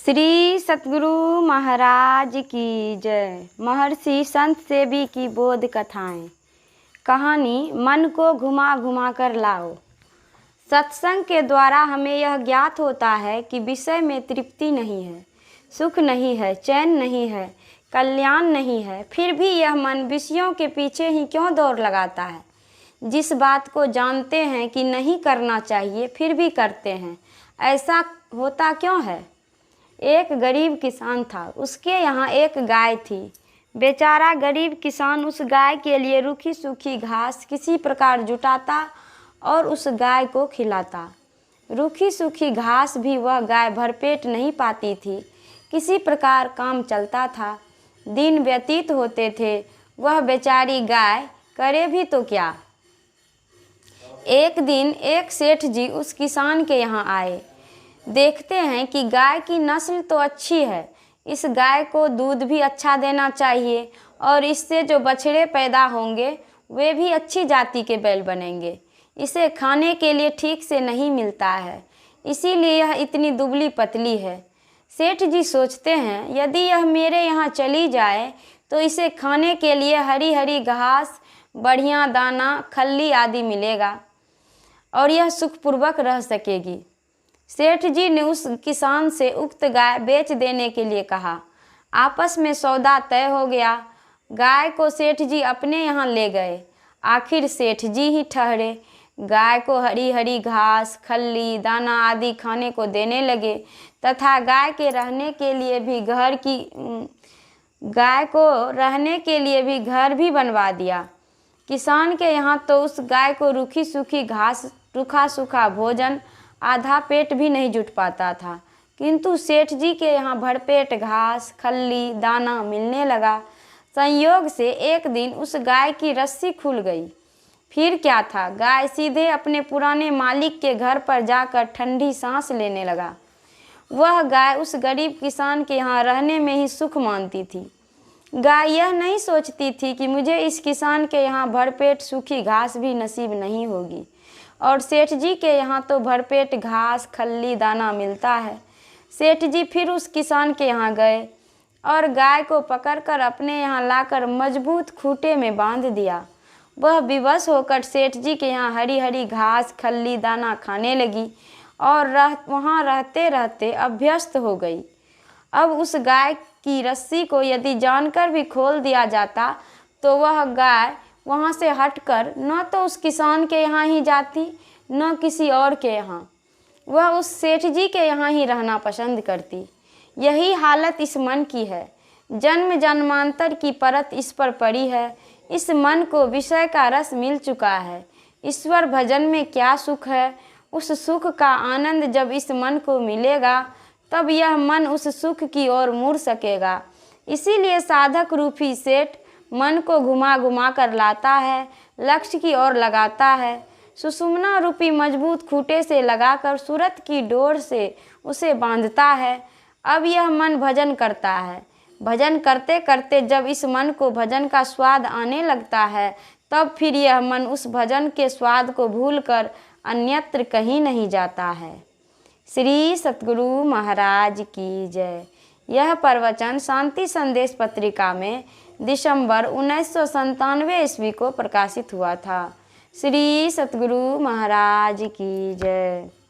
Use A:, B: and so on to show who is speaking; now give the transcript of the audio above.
A: श्री सतगुरु महाराज की जय। महर्षि संत सेवी की बोध कथाएं। कहानी मन को घुमा घुमा कर लाओ। सत्संग के द्वारा हमें यह ज्ञात होता है कि विषय में तृप्ति नहीं है, सुख नहीं है, चैन नहीं है, कल्याण नहीं है, फिर भी यह मन विषयों के पीछे ही क्यों दौड़ लगाता है। जिस बात को जानते हैं कि नहीं करना चाहिए फिर भी करते हैं, ऐसा होता क्यों है। एक गरीब किसान था, उसके यहाँ एक गाय थी। बेचारा गरीब किसान उस गाय के लिए रूखी सूखी घास किसी प्रकार जुटाता और उस गाय को खिलाता। रूखी सूखी घास भी वह गाय भरपेट नहीं पाती थी, किसी प्रकार काम चलता था। दिन व्यतीत होते थे, वह बेचारी गाय करे भी तो क्या। एक दिन एक सेठ जी उस किसान के यहाँ आए। देखते हैं कि गाय की नस्ल तो अच्छी है, इस गाय को दूध भी अच्छा देना चाहिए और इससे जो बछड़े पैदा होंगे वे भी अच्छी जाति के बैल बनेंगे। इसे खाने के लिए ठीक से नहीं मिलता है, इसीलिए यह इतनी दुबली पतली है। सेठ जी सोचते हैं यदि यह मेरे यहाँ चली जाए तो इसे खाने के लिए हरी हरी घास, बढ़िया दाना, खल्ली आदि मिलेगा और यह सुखपूर्वक रह सकेगी। सेठ जी ने उस किसान से उक्त गाय बेच देने के लिए कहा। आपस में सौदा तय हो गया। गाय को सेठ जी अपने यहाँ ले गए। आखिर सेठ जी ही ठहरे। गाय को हरी हरी घास, खल्ली, दाना आदि खाने को देने लगे तथा गाय को रहने के लिए भी घर भी बनवा दिया। किसान के यहाँ तो उस गाय को रूखी सूखी घास, रूखा सूखा भोजन, आधा पेट भी नहीं जुट पाता था, किंतु सेठ जी के यहाँ भरपेट घास, खल्ली, दाना मिलने लगा। संयोग से एक दिन उस गाय की रस्सी खुल गई। फिर क्या था, गाय सीधे अपने पुराने मालिक के घर पर जाकर ठंडी सांस लेने लगा। वह गाय उस गरीब किसान के यहाँ रहने में ही सुख मानती थी। गाय यह नहीं सोचती थी कि मुझे इस किसान के यहाँ भरपेट सूखी घास भी नसीब नहीं होगी और सेठ जी के यहाँ तो भरपेट घास, खल्ली, दाना मिलता है। सेठ जी फिर उस किसान के यहाँ गए और गाय को पकड़कर अपने यहाँ लाकर मजबूत खूंटे में बांध दिया। वह विवश होकर सेठ जी के यहाँ हरी हरी घास, खल्ली, दाना खाने लगी और वहाँ रहते रहते अभ्यस्त हो गई। अब उस गाय की रस्सी को यदि जानकर भी खोल दिया जाता तो वह गाय वहाँ से हटकर न तो उस किसान के यहाँ ही जाती, न किसी और के यहाँ। वह उस सेठ जी के यहाँ ही रहना पसंद करती। यही हालत इस मन की है। जन्म जन्मांतर की परत इस पर पड़ी है। इस मन को विषय का रस मिल चुका है। ईश्वर भजन में क्या सुख है। उस सुख का आनंद जब इस मन को मिलेगा तब यह मन उस सुख की ओर मुड़ सकेगा। इसीलिए साधक रूपी सेठ मन को घुमा घुमा कर लाता है, लक्ष्य की ओर लगाता है। सुषुम्ना रूपी मजबूत खूंटे से लगाकर सूरत की डोर से उसे बांधता है। अब यह मन भजन करता है। भजन करते करते जब इस मन को भजन का स्वाद आने लगता है तब फिर यह मन उस भजन के स्वाद को भूलकर अन्यत्र कहीं नहीं जाता है। श्री सतगुरु महाराज की जय। यह प्रवचन शांति संदेश पत्रिका में दिसंबर 1997 ईस्वी को प्रकाशित हुआ था। श्री सतगुरु महाराज की जय।